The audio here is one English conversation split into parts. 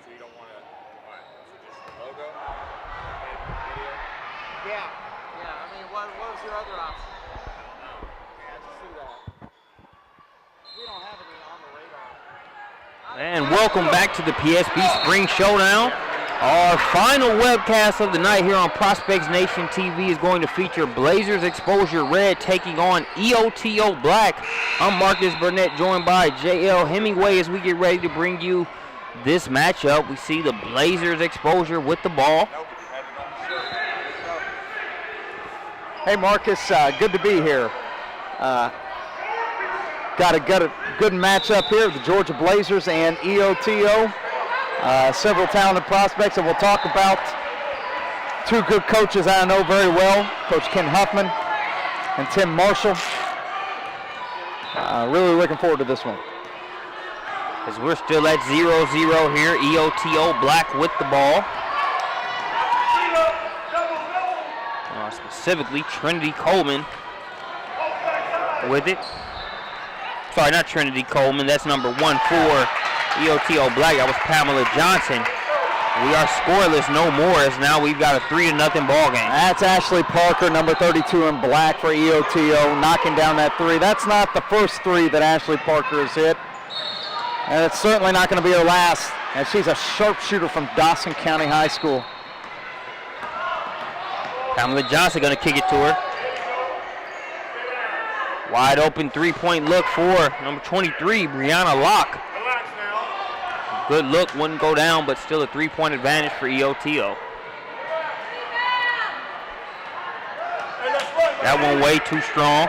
So you don't want to, so just the logo? Yeah. I mean, what was your other option? Yeah, just do that. We don't have any on the radar. And welcome back to the PSB Spring Showdown. Our final webcast of the night here on Prospects Nation TV is going to feature Blazers Exposure Red taking on EOTO Black. I'm Marcus Burnett, joined by JL Hemingway as we get ready to bring you this matchup. We see the Blazers Exposure with the ball. Hey Marcus, good to be here. Got a good matchup here, the Georgia Blazers and EOTO. Several talented prospects that we'll talk about. Two good coaches I know very well, Coach Ken Huffman and Tim Marshall. Really looking forward to this one. As we're still at 0-0 here, EOTO Black with the ball. Specifically, Trinity Coleman with it. Sorry, not Trinity Coleman. That's number 1 for EOTO Black. That was Pamela Johnson. We are scoreless no more, as now we've got a 3-0 ball game. That's Ashley Parker, number 32 in black for EOTO, knocking down that 3. That's not the first 3 that Ashley Parker has hit. And it's certainly not going to be her last. And she's a sharpshooter from Dawson County High School. Pamela Johnson going to kick it to her. Wide open three-point look for number 23, Brianna Locke. Good look, wouldn't go down, but still a 3-point advantage for EOTO. That one way too strong.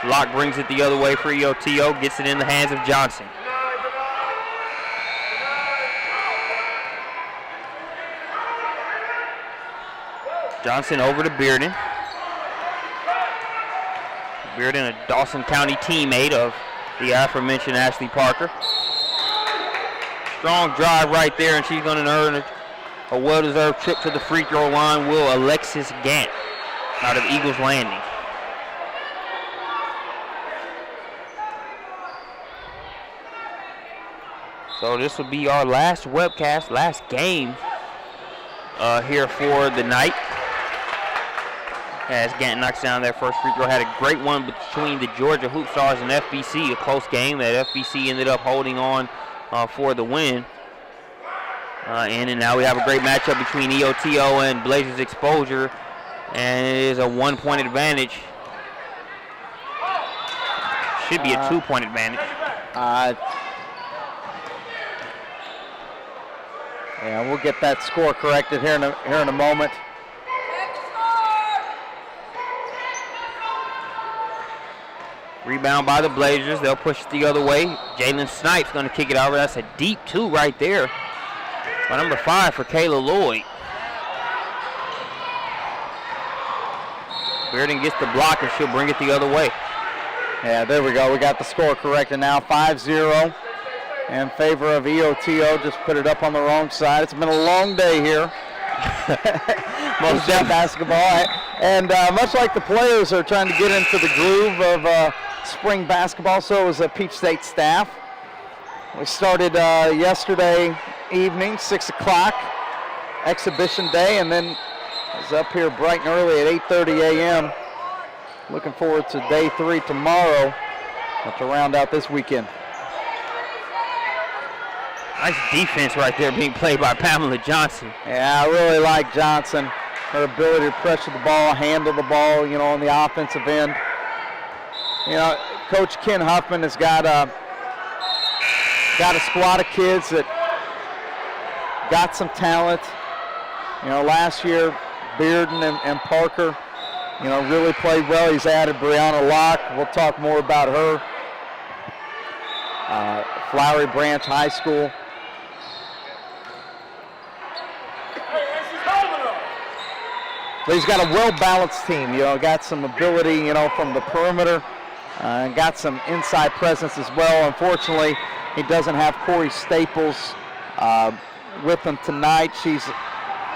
Locke brings it the other way for EOTO, gets it in the hands of Johnson. Johnson over to Bearden. Bearden, a Dawson County teammate of the aforementioned Ashley Parker. Strong drive right there, and she's going to earn a well-deserved trip to the free throw line. Will Alexis Gant out of Eagles Landing. So this will be our last webcast, last game here for the night. As Gant knocks down that first free throw. Had a great one between the Georgia Hoop Stars and FBC, a close game that FBC ended up holding on for the win. And now we have a great matchup between EOTO and Blazers Exposure, and it is a 1-point advantage. Should be a 2-point advantage. Yeah, we'll get that score corrected here in a moment. Rebound by the Blazers. They'll push it the other way. Jalen Snipes going to kick it over. That's a deep 2 right there by number 5 for Kayla Lloyd. Bearden gets the block, and she'll bring it the other way. Yeah, there we go. We got the score corrected now. 5-0 in favor of EOTO. Just put it up on the wrong side. It's been a long day here. Most of basketball. And much like the players are trying to get into the groove of spring basketball, so is the Peach State staff. We started yesterday evening, 6 o'clock, exhibition day, and then is up here bright and early at 8:30 a.m. Looking forward to day 3 tomorrow to round out this weekend. Nice defense right there being played by Pamela Johnson. Yeah, I really like Johnson. Her ability to pressure the ball, handle the ball, on the offensive end. Coach Ken Huffman has got a squad of kids that got some talent. Last year, Bearden and Parker, really played well. He's added Brianna Locke. We'll talk more about her. Flowery Branch High School. But he's got a well-balanced team, got some ability, from the perimeter, and got some inside presence as well. Unfortunately, he doesn't have Corey Staples with him tonight. She's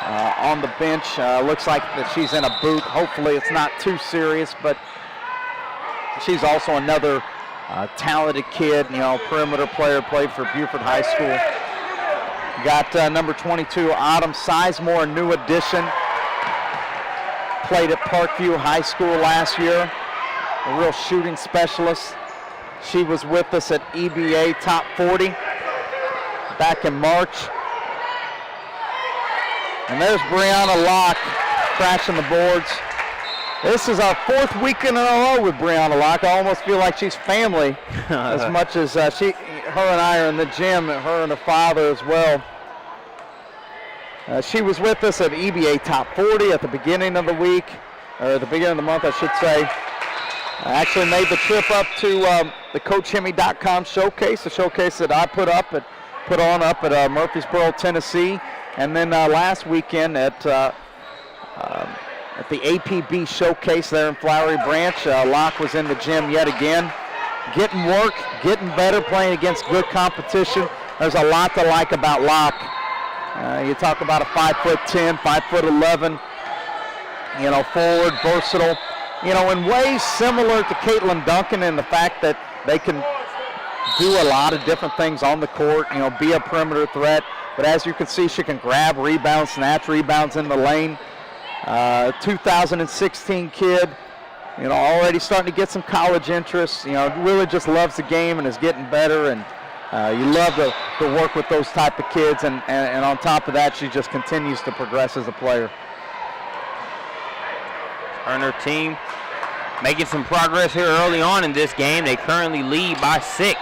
on the bench. Looks like that she's in a boot. Hopefully it's not too serious, but she's also another talented kid, perimeter player, played for Buford High School. Got number 22, Autumn Sizemore, a new addition. Played at Parkview High School last year, a real shooting specialist. She was with us at EBA Top 40 back in March. And there's Brianna Locke crashing the boards. This is our 4th weekend in a row with Brianna Locke. I almost feel like she's family as much as her and I are in the gym, her and her father as well. She was with us at EBA Top 40 at the beginning of the week, or at the beginning of the month, I should say. I actually made the trip up to the CoachHemmy.com showcase, the showcase that I put on up at Murfreesboro, Tennessee. And then last weekend at the APB showcase there in Flowery Branch, Locke was in the gym yet again, getting work, getting better, playing against good competition. There's a lot to like about Locke. You talk about a 5'10", 5'11", forward, versatile, in ways similar to Caitlin Duncan in the fact that they can do a lot of different things on the court, be a perimeter threat. But as you can see, she can grab rebounds, snatch rebounds in the lane. 2016 kid, already starting to get some college interest. Really just loves the game and is getting better. And you love to work with those type of kids. And on top of that, she just continues to progress as a player. Her and her team making some progress here early on in this game. They currently lead by 6.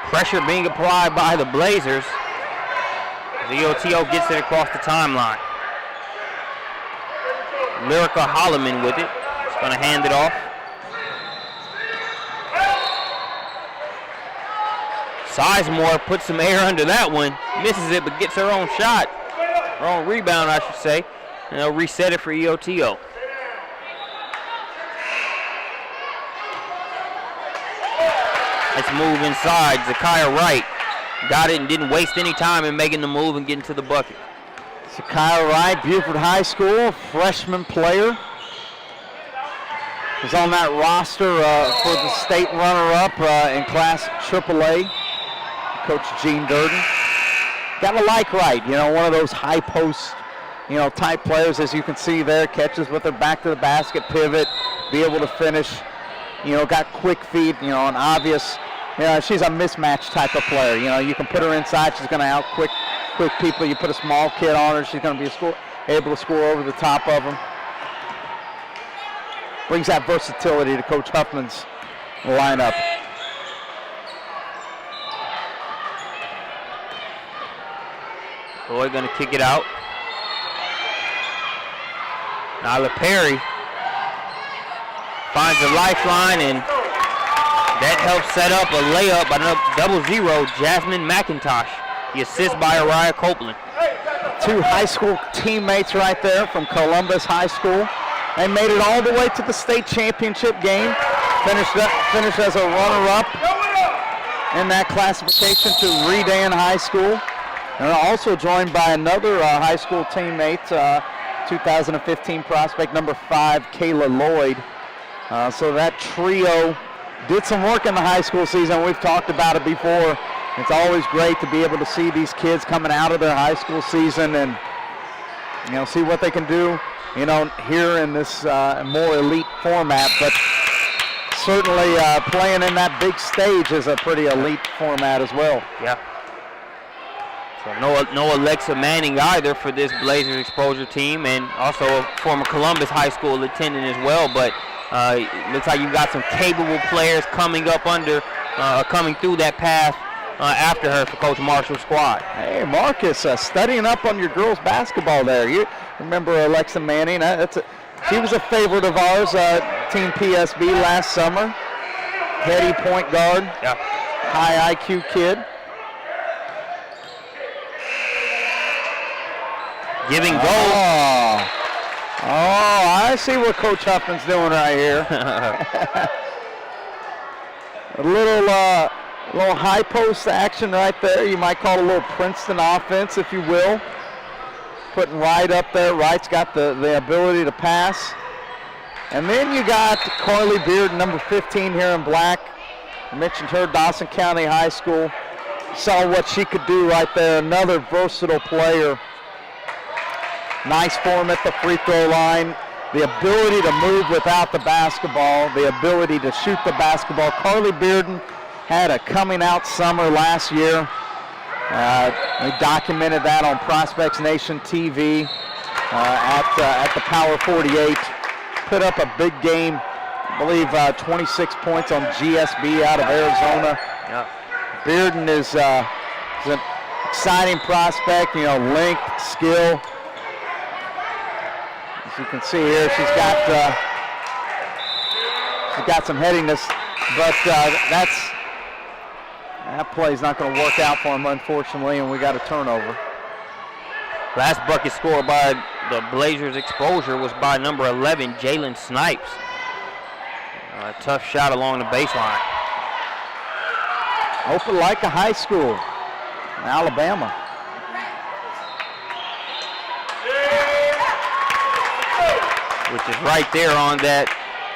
Pressure being applied by the Blazers. The EOTO gets it across the timeline. Lyrica Holloman with it. She's going to hand it off. Sizemore puts some air under that one. Misses it, but gets her own shot. Her own rebound, I should say. And they'll reset it for EOTO. Let's move inside. Zakiah Wright got it and didn't waste any time in making the move and getting to the bucket. Zakiah Wright, Buford High School, freshman player. Was on that roster for the state runner-up in Class AAA. Coach Gene Durden. Gotta like Wright, one of those high post, type players, as you can see there. Catches with her back to the basket, pivot, be able to finish. Got quick feet, an obvious, she's a mismatch type of player. You can put her inside, she's going to out quick people. You put a small kid on her, she's going to be able to score over the top of them. Brings that versatility to Coach Huffman's lineup. Boyd going to kick it out. Nyla Perry finds a lifeline, and that helps set up a layup by 0-0, Jasmine McIntosh. The assist by Araya Copeland. 2 high school teammates right there from Columbus High School. They made it all the way to the state championship game. Finished as a runner-up in that classification to Redan High School. And also joined by another high school teammate, 2015 prospect number 5, Kayla Lloyd. So that trio did some work in the high school season. We've talked about it before. It's always great to be able to see these kids coming out of their high school season and see what they can do here in this more elite format. But certainly playing in that big stage is a pretty elite format as well. Yeah. So no Alexa Manning either for this Blazers exposure team, and also a former Columbus High School attendant as well. But looks like you've got some capable players coming through that path after her for Coach Marshall's squad. Hey, Marcus, studying up on your girls basketball there. You remember Alexa Manning? She was a favorite of ours, Team PSB last summer. Heady point guard, yeah. High IQ kid. Giving goal. Oh, I see what Coach Huffman's doing right here. A little high post action right there. You might call it a little Princeton offense, if you will. Putting Wright up there. Wright's got the ability to pass. And then you got Carly Beard, number 15 here in black, I mentioned her, Dawson County High School. Saw what she could do right there. Another versatile player. Nice form at the free throw line. The ability to move without the basketball. The ability to shoot the basketball. Carly Bearden had a coming out summer last year. We documented that on Prospects Nation TV at the Power 48. Put up a big game. I believe 26 points on GSB out of Arizona. Yeah. Bearden is an exciting prospect, length, skill. As you can see here, she's got some headiness, but that play's not going to work out for him, unfortunately, and we got a turnover. Last bucket scored by the Blazers exposure was by number 11, Jalen Snipes. A tough shot along the baseline. Open like a high school in Alabama. Which is right there on that.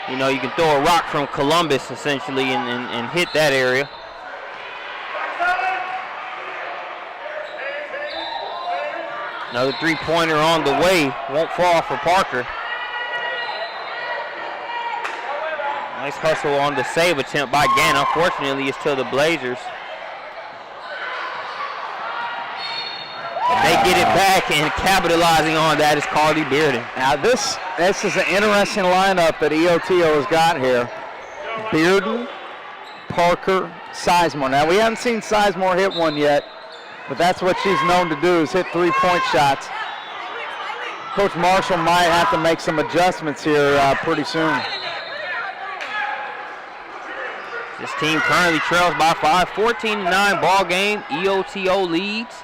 You can throw a rock from Columbus essentially and hit that area. Another three-pointer on the way. Won't fall for Parker. Nice hustle on the save attempt by Gann. Unfortunately, it's to the Blazers. They get it back, and capitalizing on that is Carly Bearden. Now this is an interesting lineup that EOTO has got here. Bearden, Parker, Sizemore. Now we haven't seen Sizemore hit one yet, but that's what she's known to do, is hit three-point shots. Coach Marshall might have to make some adjustments here pretty soon. This team currently trails by 5, 14-9 ball game. EOTO leads.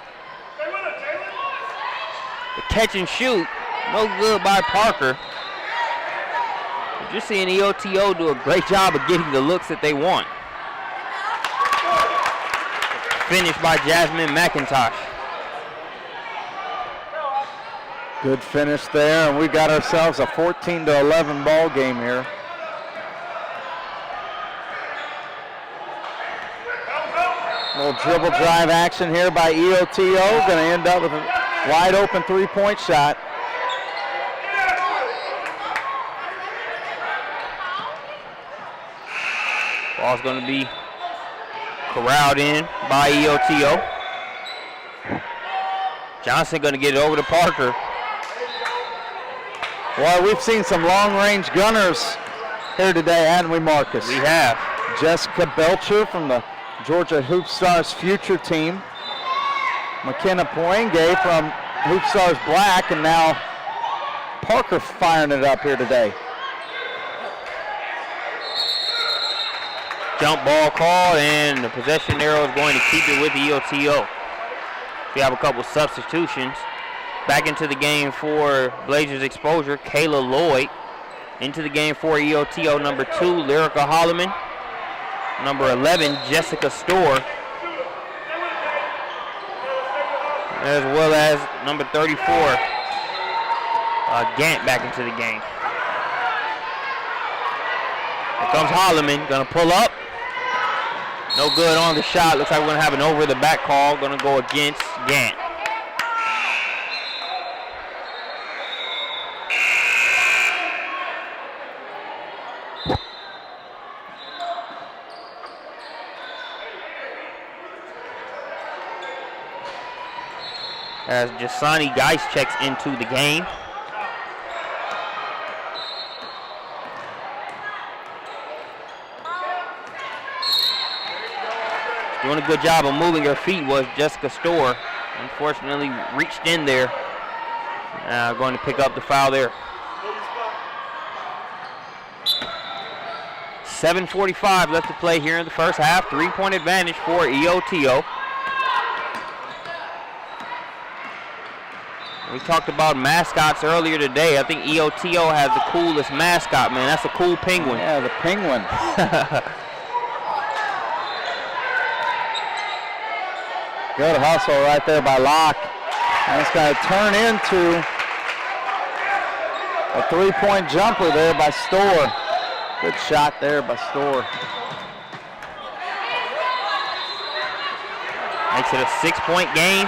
The catch and shoot, no good by Parker. But you're seeing EOTO do a great job of getting the looks that they want. Finished by Jasmine McIntosh. Good finish there, and we got ourselves a 14-11 ball game here. Little dribble drive action here by EOTO. Going to end up with a wide open three-point shot. Ball's going to be corralled in by EOTO. Johnson going to get it over to Parker. Well, we've seen some long-range gunners here today, haven't we, Marcus? We have. Jessica Belcher from the Georgia Hoop Stars future team. McKenna Poenge from Hoop Stars Black, and now Parker firing it up here today. Jump ball called, and the possession arrow is going to keep it with EOTO. We have a couple substitutions. Back into the game for Blazers exposure, Kayla Lloyd. Into the game for EOTO, number 2, Lyrica Holloman. Number 11, Jessica Storr. As well as number 34, Gant back into the game. Here comes Holloman, gonna pull up. No good on the shot. Looks like we're gonna have an over the back call. Gonna go against Gant. As Jasani Geis checks into the game. Doing a good job of moving her feet was Jessica Storr. Unfortunately reached in there. Going to pick up the foul there. 7:45 left to play here in the first half. 3-point advantage for EOTO. We talked about mascots earlier today. I think EOTO has the coolest mascot, man. That's a cool penguin. Yeah, the penguin. Good hustle right there by Locke. And it's going to turn into a 3-point jumper there by Storr. Good shot there by Storr. makes it a 6-point game.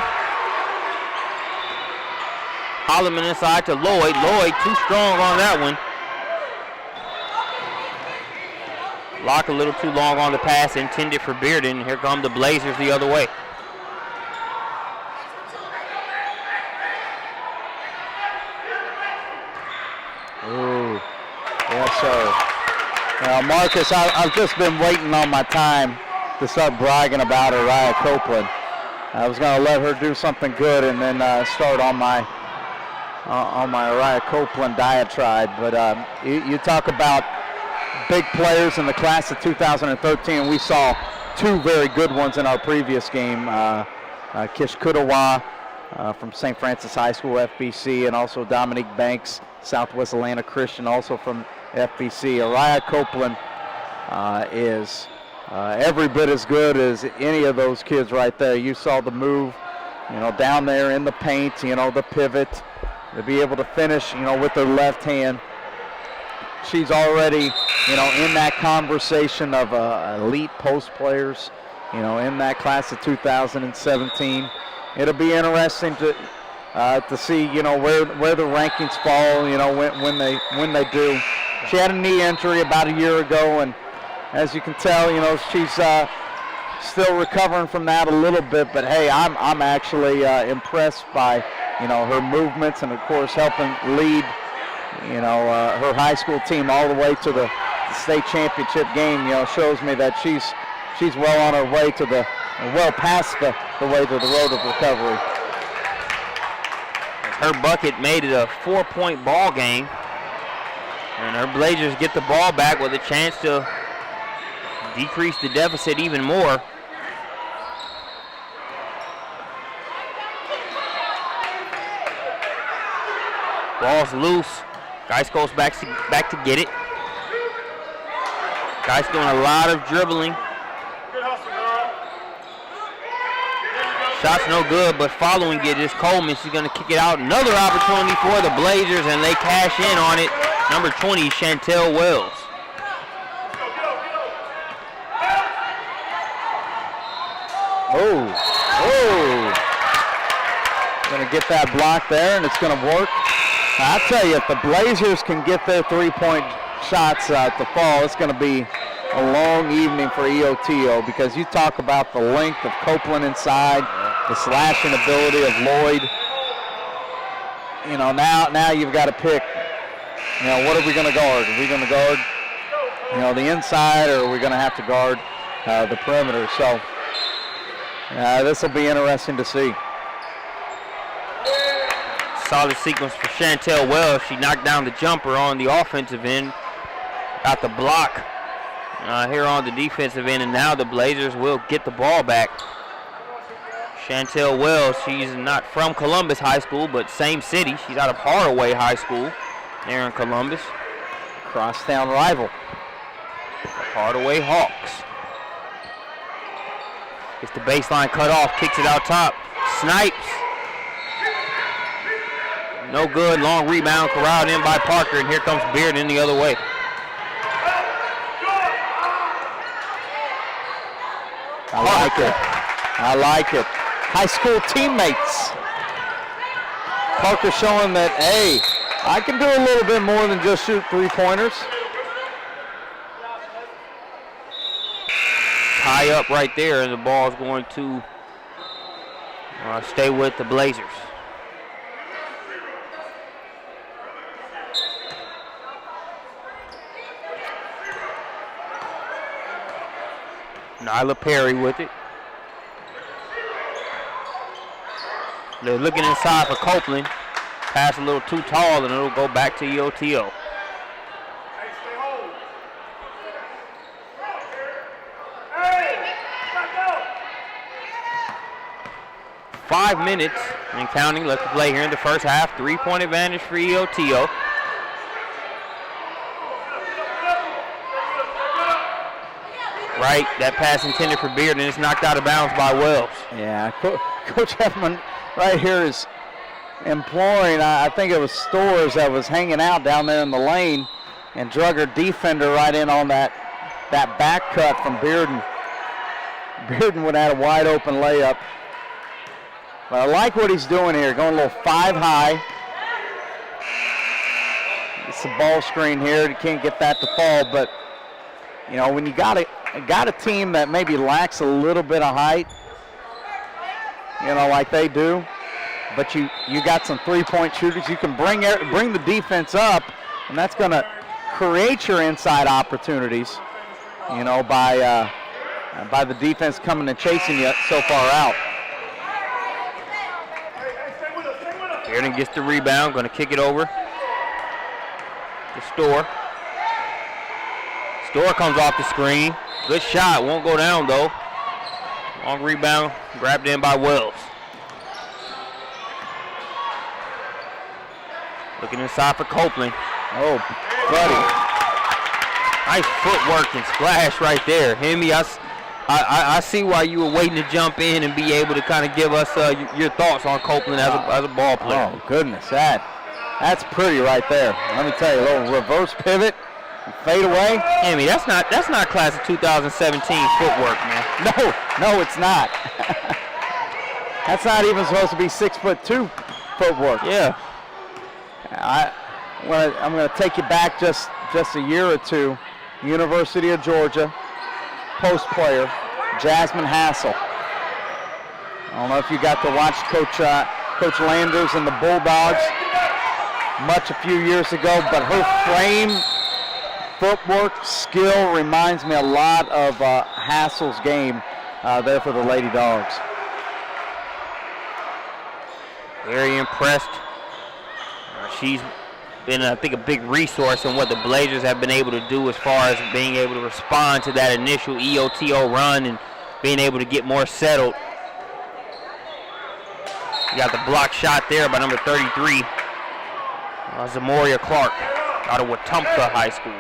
Holloman inside to Lloyd. Lloyd too strong on that one. Block a little too long on the pass intended for Bearden. Here come the Blazers the other way. Ooh, yes, sir. Marcus, I've just been waiting on my time to start bragging about Uriah Copeland. I was going to let her do something good and then start on my Uriah Copeland diatribe. But you talk about big players in the class of 2013. We saw two very good ones in our previous game. Kish Kudawa from St. Francis High School, FBC, and also Dominique Banks, Southwest Atlanta Christian, also from FBC. Uriah Copeland is every bit as good as any of those kids right there. You saw the move, down there in the paint, the pivot, to be able to finish, with her left hand. She's already, in that conversation of elite post players, in that class of 2017. It'll be interesting to see, where the rankings fall, when they do. She had a knee injury about a year ago, and as you can tell, she's still recovering from that a little bit. But hey, I'm actually impressed by, her movements, and of course helping lead, her high school team all the way to the state championship game. Shows me that she's well on her way to well past the way to the road of recovery. Her bucket made it a 4-point ball game, and her Blazers get the ball back with a chance to decrease the deficit even more. Ball's loose. Geis goes back to get it. Geis doing a lot of dribbling. Shot's no good, but following it is Coleman. She's going to kick it out. Another opportunity for the Blazers, and they cash in on it. Number 20, Chantel Wells. Going to get that block there, and it's going to work. I tell you, if the Blazers can get their three-point shots to fall, it's going to be a long evening for EOTO, because you talk about the length of Copeland inside, the slashing ability of Lloyd. Now you've got to pick, what are we going to guard? Are we going to guard, the inside, or are we going to have to guard the perimeter? So this will be interesting to see. Solid sequence for Chantel Wells. She knocked down the jumper on the offensive end, got the block here on the defensive end, and now the Blazers will get the ball back. Chantel Wells, she's not from Columbus High School, but same city. She's out of Hardaway High School there in Columbus. Crosstown rival. Hardaway Hawks. Gets the baseline cut off, kicks it out top. Snipes. No good, long rebound, corralled in by Parker, and here comes Bearden the other way. I like it. High school teammates. Parker showing that, hey, I can do a little bit more than just shoot three-pointers. Tie up right there, and the ball is going to stay with the Blazers. Nyla Perry with it. They're looking inside for Copeland. Pass a little too tall, and it'll go back to EOTO. 5 minutes and counting left to play here in the first half. 3-point advantage for EOTO. Right, that pass intended for Beard, and it's knocked out of bounds by Wells. Yeah, Coach Heffman right here is imploring, I think it was Stores that was hanging out down there in the lane and drug her defender right in on that back cut from Bearden. Bearden would have had a wide open layup. But I like what he's doing here, going a little 5 high. It's a ball screen here. You can't get that to fall, but you know, when you got a team that maybe lacks a little bit of height, you know, like they do, but you got some three-point shooters, you can bring the defense up, and that's going to create your inside opportunities, you know, by the defense coming and chasing you so far out. Airden gets the rebound, going to kick it over to Storr. Storr comes off the screen. Good shot, won't go down though. Long rebound, grabbed in by Wells. Looking inside for Copeland. Oh, buddy. Nice footwork and splash right there. Hemi, I see why you were waiting to jump in and be able to kind of give us your thoughts on Copeland as a ball player. Oh, goodness, that's pretty right there. Let me tell you, a little reverse pivot, fade away. Hemi, that's not class of 2017 footwork, man. No, it's not. That's not even supposed to be 6'2" footwork. Yeah. I'm going to take you back just a year or two. University of Georgia, post player, Jasmine Hassel. I don't know if you got to watch Coach Landers and the Bulldogs much a few years ago, but her frame, footwork, skill reminds me a lot of Hassel's game there for the Lady Dogs. Very impressed. She's been, I think, a big resource in what the Blazers have been able to do as far as being able to respond to that initial EOTO run and being able to get more settled. You got the block shot there by number 33, Zamoria Clark out of Wetumpka High School.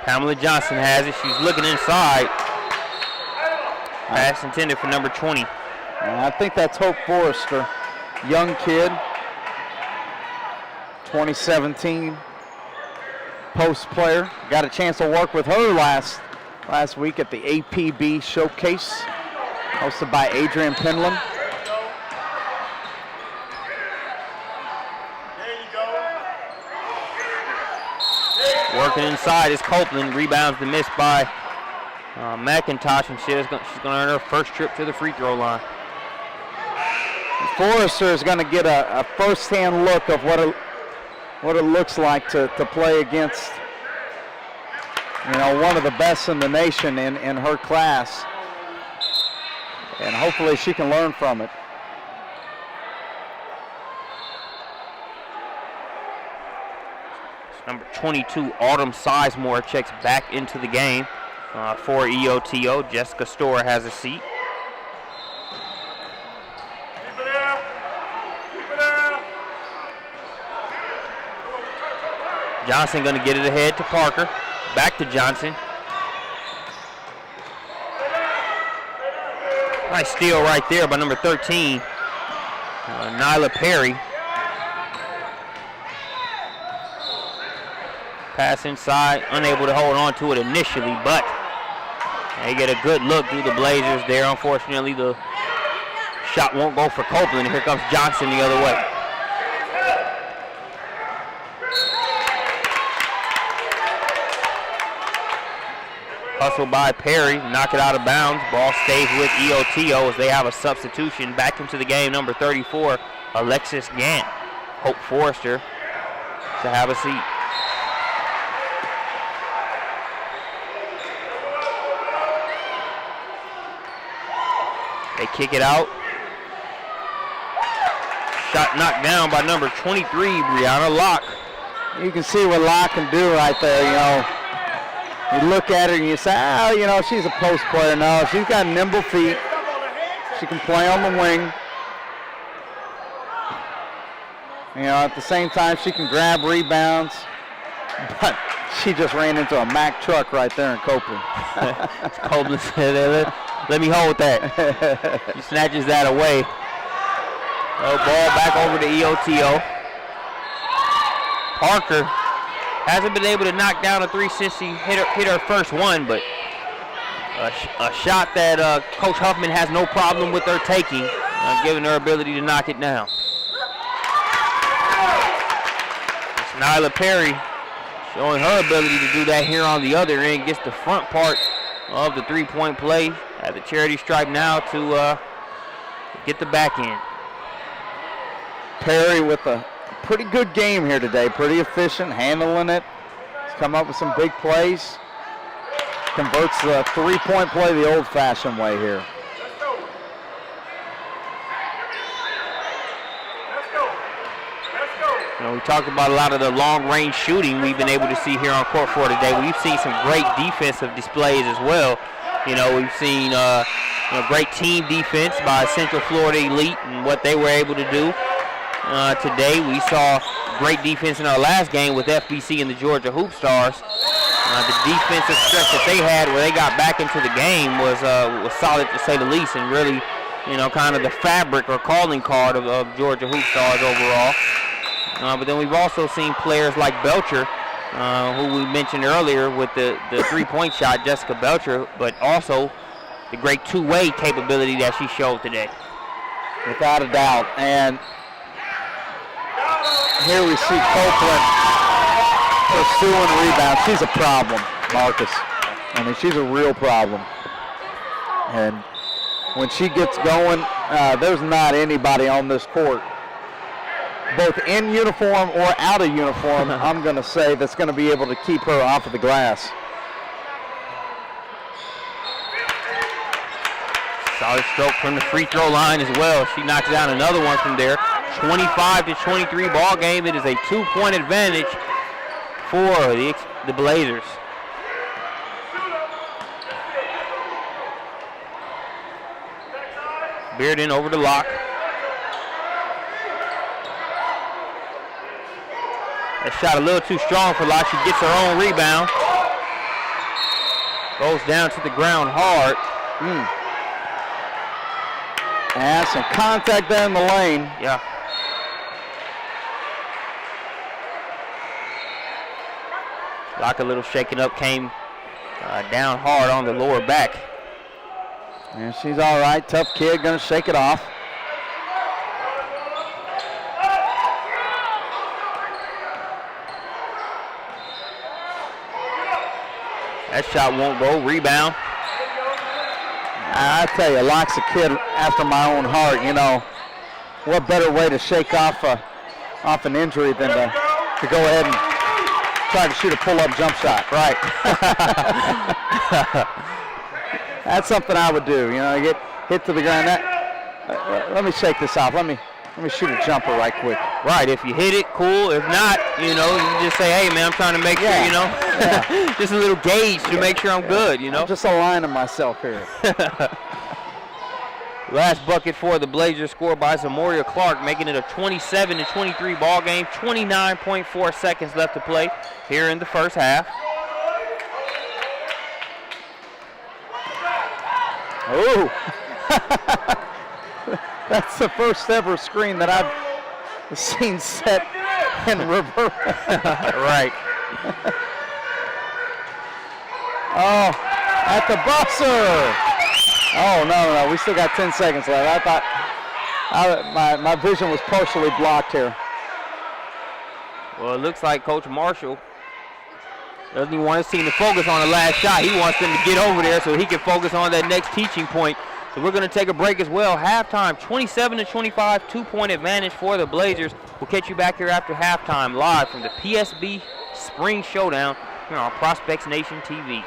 Pamela Johnson has it. She's looking inside. Pass intended for number 20. I think that's Hope Forrester. Young kid. 2017 post player. Got a chance to work with her last week at the APB Showcase, hosted by Adrian Penland. Working inside is Copeland. Rebounds the miss by McIntosh, and she's going to earn her first trip to the free throw line. Forrester is going to get a first-hand look of what it looks like to play against, you know, one of the best in the nation in her class, and hopefully she can learn from it. Number 22, Autumn Sizemore, checks back into the game for EOTO. Jessica Storr has a seat. Johnson going to get it ahead to Parker. Back to Johnson. Nice steal right there by number 13, Nyla Perry. Pass inside, unable to hold on to it initially, but they get a good look through the Blazers there. Unfortunately, the shot won't go for Copeland. Here comes Johnson the other way. Hustle by Perry, knock it out of bounds. Ball stays with EOTO as they have a substitution. Back into the game, number 34, Alexis Gant. Hope Forrester to have a seat. They kick it out. Shot knocked down by number 23, Brianna Locke. You can see what Locke can do right there, you know. You look at her and you say, oh, you know, she's a post player. No, she's got nimble feet. She can play on the wing. You know, at the same time, she can grab rebounds. But she just ran into a Mack truck right there in Copeland. Copeland said, let me hold that. She snatches that away. Ball back over to EOTO. Parker hasn't been able to knock down a three since she hit her first one, but a shot that Coach Huffman has no problem with her taking, given her ability to knock it down. It's Nyla Perry showing her ability to do that here on the other end. Gets the front part of the three-point play at the charity stripe now to get the back end. Perry with a pretty good game here today. Pretty efficient, handling it. He's come up with some big plays. Converts the three-point play the old-fashioned way here. You know, we talked about a lot of the long-range shooting we've been able to see here on court 4 today. We've seen some great defensive displays as well. You know, we've seen great team defense by Central Florida Elite and what they were able to do. Today we saw great defense in our last game with FBC and the Georgia Hoop Stars. The defensive stretch that they had where they got back into the game was solid to say the least, and really, you know, kind of the fabric or calling card of Georgia Hoop Stars overall. But then we've also seen players like Belcher, who we mentioned earlier with the three-point shot, Jessica Belcher, but also the great two-way capability that she showed today. Without a doubt. And here we see Copeland pursuing rebound. She's a problem, Marcus. I mean, she's a real problem. And when she gets going, there's not anybody on this court, both in uniform or out of uniform, I'm going to say, that's going to be able to keep her off of the glass. Solid stroke from the free throw line as well. She knocks down another one from there. 25-23 ball game. It is a 2-point advantage for the Blazers. Bearden over the lock. That shot a little too strong for Locke. She gets her own rebound. Goes down to the ground hard. And some contact there in the lane. Yeah. Locke a little shaken up, came down hard on the lower back. And she's all right. Tough kid, gonna shake it off. That shot won't go. Rebound. I tell you, Locke's a kid after my own heart. You know, what better way to shake off an injury than to go ahead and try to shoot a pull-up jump shot, right? That's something I would do. You know, get hit to the ground. Let me shake this off. Let me shoot a jumper right quick. Right. If you hit it, cool. If not, you know, you just say, hey man, I'm trying to make sure, you know, just a little gauge to make sure I'm good. You know, I'm just aligning myself here. Last bucket for the Blazers, scored by Zamoria Clark, making it a 27-23 ball game. 29.4 seconds left to play here in the first half. Oh, that's the first ever screen that I've seen set in reverse. Right. Oh, at the buzzer. Oh, no, we still got 10 seconds left. I thought my vision was partially blocked here. Well, it looks like Coach Marshall doesn't even want his team to focus on the last shot. He wants them to get over there so he can focus on that next teaching point. So we're going to take a break as well. Halftime, 27-25, 2-point advantage for the Blazers. We'll catch you back here after halftime live from the PSB Spring Showdown here on Prospects Nation TV.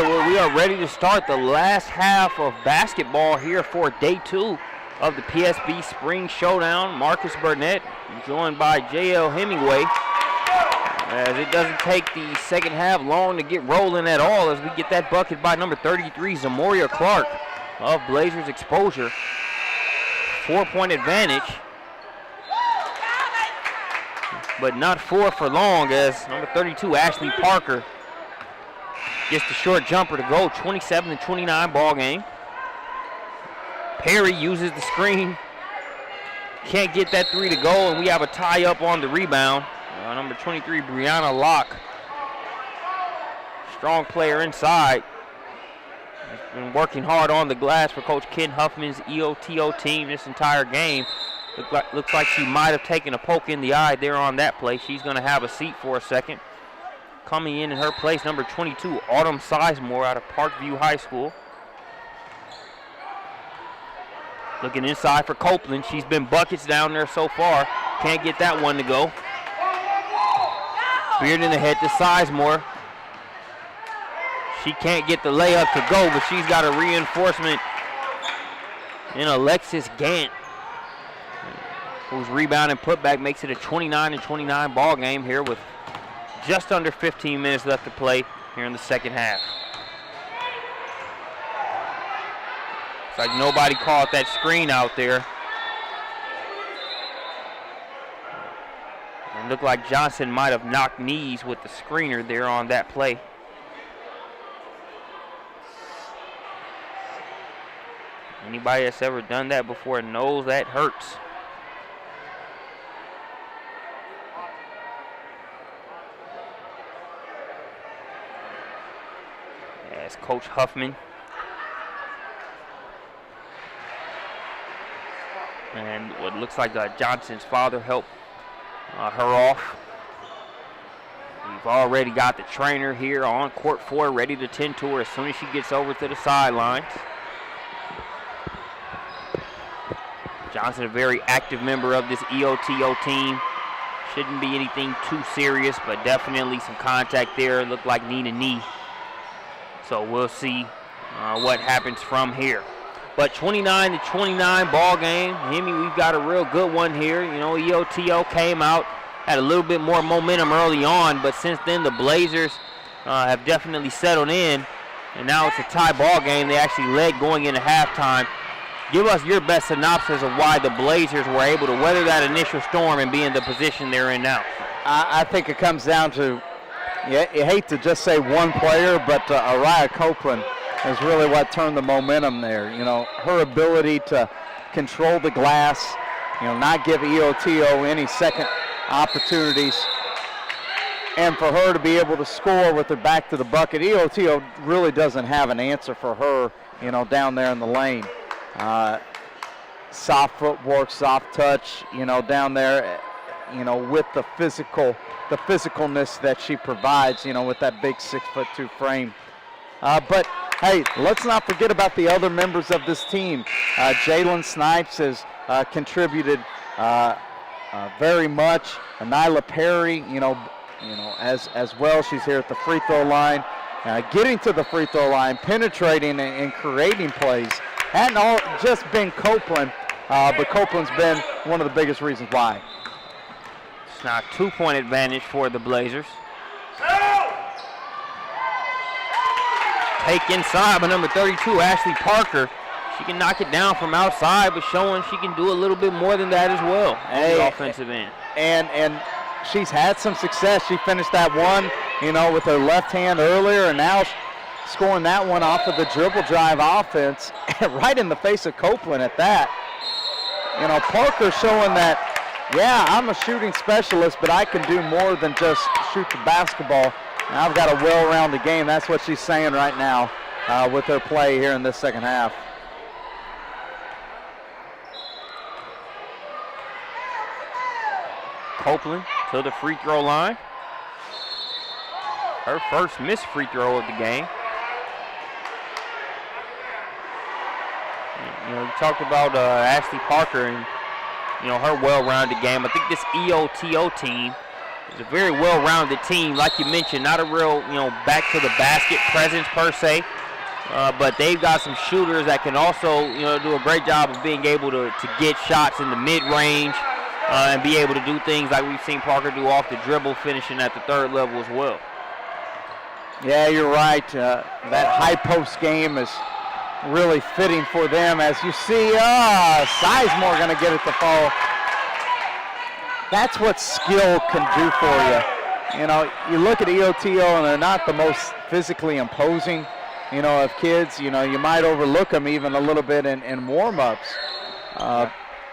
right, well, we are ready to start the last half of basketball here for day 2 of the PSB Spring Showdown. Marcus Burnett joined by J.L. Hemingway. As it doesn't take the second half long to get rolling at all as we get that bucket by number 33, Zamoria Clark of Blazers Exposure. 4-point advantage. But not 4 for long as number 32, Ashley Parker, gets the short jumper to go. 27-29 ball game. Perry uses the screen. Can't get that 3 to go, and we have a tie up on the rebound. Number 23, Brianna Locke. Strong player inside. Has been working hard on the glass for Coach Ken Huffman's EOTO team this entire game. Looks like she might have taken a poke in the eye there on that play. She's going to have a seat for a second. Coming in her place, number 22, Autumn Sizemore out of Parkview High School. Looking inside for Copeland. She's been buckets down there so far. Can't get that one to go. Beard in the head to Sizemore. She can't get the layup to go, but she's got a reinforcement in Alexis Gant, whose rebound and putback makes it a 29-29 ball game here with just under 15 minutes left to play here in the second half. It's like nobody caught that screen out there. It looked like Johnson might have knocked knees with the screener there on that play. Anybody that's ever done that before knows that hurts. As Coach Huffman and what looks like Johnson's father helped her off. We've already got the trainer here on court 4 ready to tend to her as soon as she gets over to the sidelines. Johnson, a very active member of this EOTO team. Shouldn't be anything too serious, but definitely some contact there. Looked like knee to knee. So we'll see what happens from here. But 29-29 ball game. Hemi, we've got a real good one here. You know, EOTO came out, had a little bit more momentum early on, but since then the Blazers have definitely settled in, and now it's a tie ball game. They actually led going into halftime. Give us your best synopsis of why the Blazers were able to weather that initial storm and be in the position they're in now. I think it comes down to, you hate to just say one player, but Araya Copeland is really what turned the momentum there. You know, her ability to control the glass, you know, not give EOTO any second opportunities, and for her to be able to score with her back to the bucket. EOTO really doesn't have an answer for her, you know, down there in the lane. Soft footwork, soft touch, you know, down there, you know, with the physicalness that she provides, you know, with that big 6'2" frame. But hey, let's not forget about the other members of this team. Jalen Snipes has contributed very much. Nyla Perry, you know, as well. She's here at the free throw line, getting to the free throw line, penetrating and creating plays. Hadn't all just been Copeland, but Copeland's been one of the biggest reasons why. It's now a 2-point advantage for the Blazers. Take inside by number 32, Ashley Parker. She can knock it down from outside, but showing she can do a little bit more than that as well on the offensive end. And she's had some success. She finished that one, you know, with her left hand earlier, and now scoring that one off of the dribble drive offense, right in the face of Copeland at that. You know, Parker showing that, yeah, I'm a shooting specialist, but I can do more than just shoot the basketball. And I've got a well-rounded game. That's what she's saying right now with her play here in this second half. Copeland to the free throw line. Her first missed free throw of the game. You know, we talked about Ashley Parker and, you know, her well-rounded game. I think this EOTO team It's a very well-rounded team, like you mentioned. Not a real, back to the basket presence per se, but they've got some shooters that can also, do a great job of being able to get shots in the mid-range and be able to do things like we've seen Parker do off the dribble, finishing at the third level as well. Yeah, you're right. That high post game is really fitting for them. As you see, Sizemore going to get it to fall. That's what skill can do for you. You look at EOTO and they're not the most physically imposing, of kids. You might overlook them even a little bit in warm-ups. But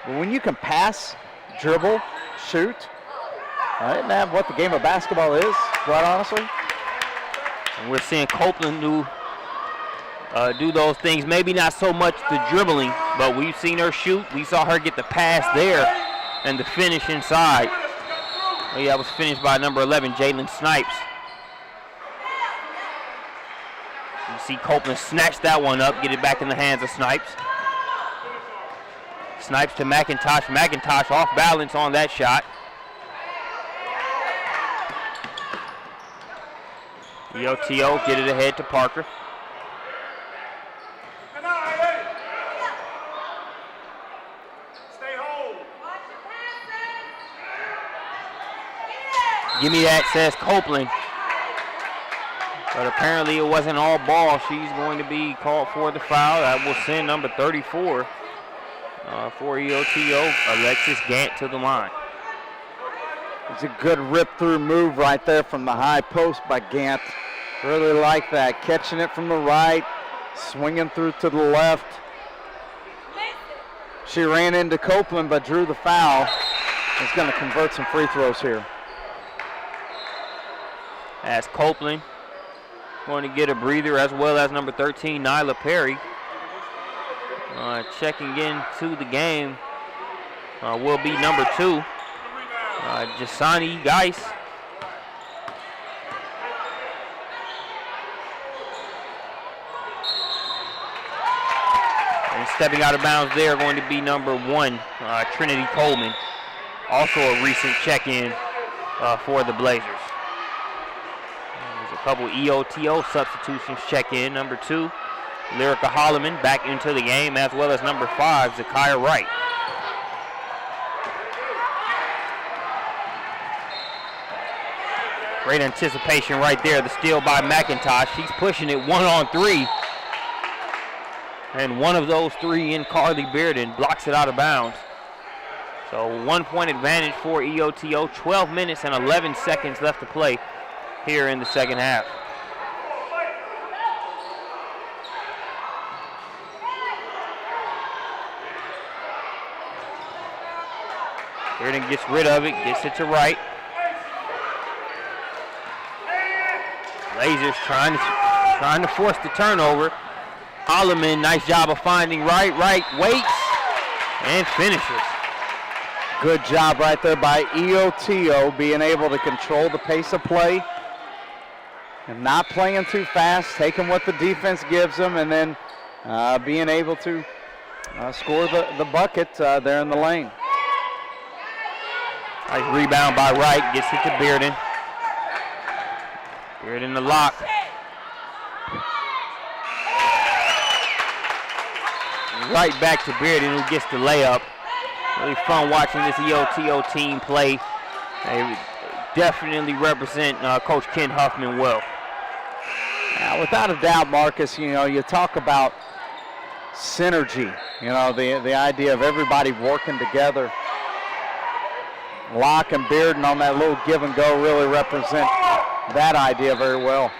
when you can pass, dribble, shoot, isn't that what the game of basketball is, quite honestly? And we're seeing Copeland do those things. Maybe not so much the dribbling, but we've seen her shoot. We saw her get the pass there and the finish inside. That was finished by number 11, Jalen Snipes. You see Copeland snatch that one up, get it back in the hands of Snipes. Snipes to McIntosh. McIntosh off balance on that shot. EOTO get it ahead to Parker. Give me that, says Copeland. But apparently it wasn't all ball. She's going to be called for the foul. That will send number 34 for EOTO, Alexis Gant, to the line. It's a good rip-through move right there from the high post by Gant. Really like that. Catching it from the right, swinging through to the left. She ran into Copeland but drew the foul. Is going to convert some free throws here. As Copeland going to get a breather, as well as number 13, Nyla Perry. Checking into the game will be number 2, Jasani Geis. And stepping out of bounds there going to be number 1, Trinity Coleman. Also a recent check-in for the Blazers. There's a couple EOTO substitutions check-in. Number 2, Lyrica Holloman back into the game, as well as number 5, Zakiah Wright. Great anticipation right there. The steal by McIntosh. She's pushing it 1-on-3. And one of those 3 in Carly Bearden blocks it out of bounds. So 1-point advantage for EOTO. 12 minutes and 11 seconds left to play here in the second half. Bearden gets rid of it, gets it to Wright. Blazers trying to force the turnover. Holloman, nice job of finding Wright. Wright waits and finishes. Good job right there by EOTO, being able to control the pace of play and not playing too fast, taking what the defense gives them, and then being able to score the bucket there in the lane. Nice rebound by Wright, gets it to Bearden. Bearden the lock. Right back to Bearden, who gets the layup. Really fun watching this EOTO team play. They definitely represent Coach Ken Huffman well. Now, without a doubt, Marcus, you talk about synergy, the idea of everybody working together. Locke and Bearden on that little give and go really represent that idea very well.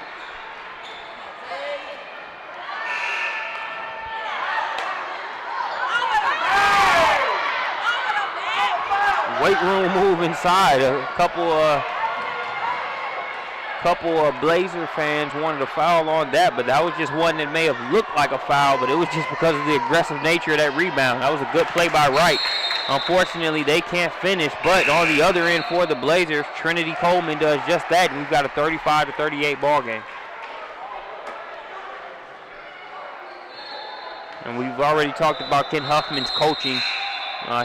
Weight room move inside. A couple of Blazer fans wanted a foul on that, but that was just one that may have looked like a foul, but it was just because of the aggressive nature of that rebound. That was a good play by Wright. Unfortunately, they can't finish, but on the other end for the Blazers, Trinity Coleman does just that, and we've got a 35-38 ball game. And we've already talked about Ken Huffman's coaching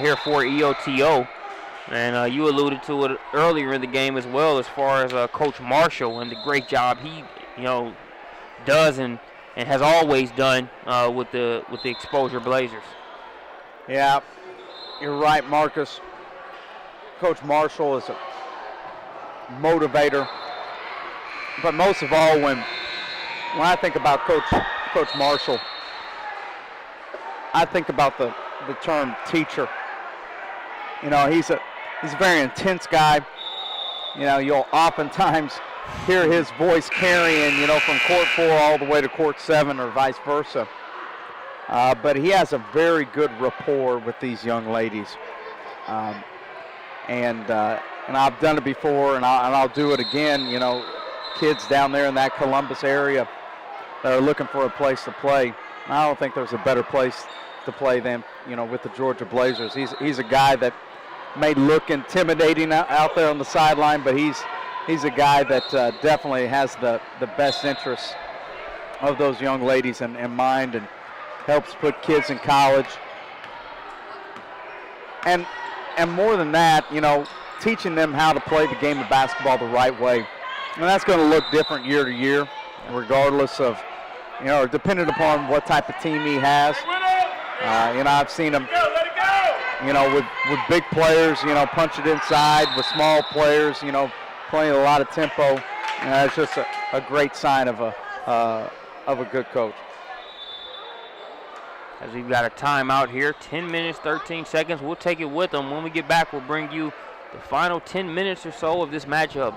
here for EOTO. And you alluded to it earlier in the game as well, as far as Coach Marshall and the great job he, does and has always done with the Exposure Blazers. Yeah, you're right, Marcus. Coach Marshall is a motivator, but most of all, when I think about Coach Marshall, I think about the term teacher. He's a very intense guy. You'll oftentimes hear his voice carrying, from court 4 all the way to court 7 or vice versa. But he has a very good rapport with these young ladies. And I've done it before, and I'll do it again. Kids down there in that Columbus area that are looking for a place to play. I don't think there's a better place to play than, with the Georgia Blazers. He's a guy that may look intimidating out there on the sideline, but he's a guy that definitely has the best interests of those young ladies in mind, and helps put kids in college. And more than that, teaching them how to play the game of basketball the right way. And that's going to look different year to year, regardless of, depending upon what type of team he has. I've seen him, with big players, punch it inside, with small players, playing a lot of tempo. It's just a great sign of a good coach. As we've got a timeout here, 10 minutes, 13 seconds. We'll take it with them. When we get back, we'll bring you the final 10 minutes or so of this matchup.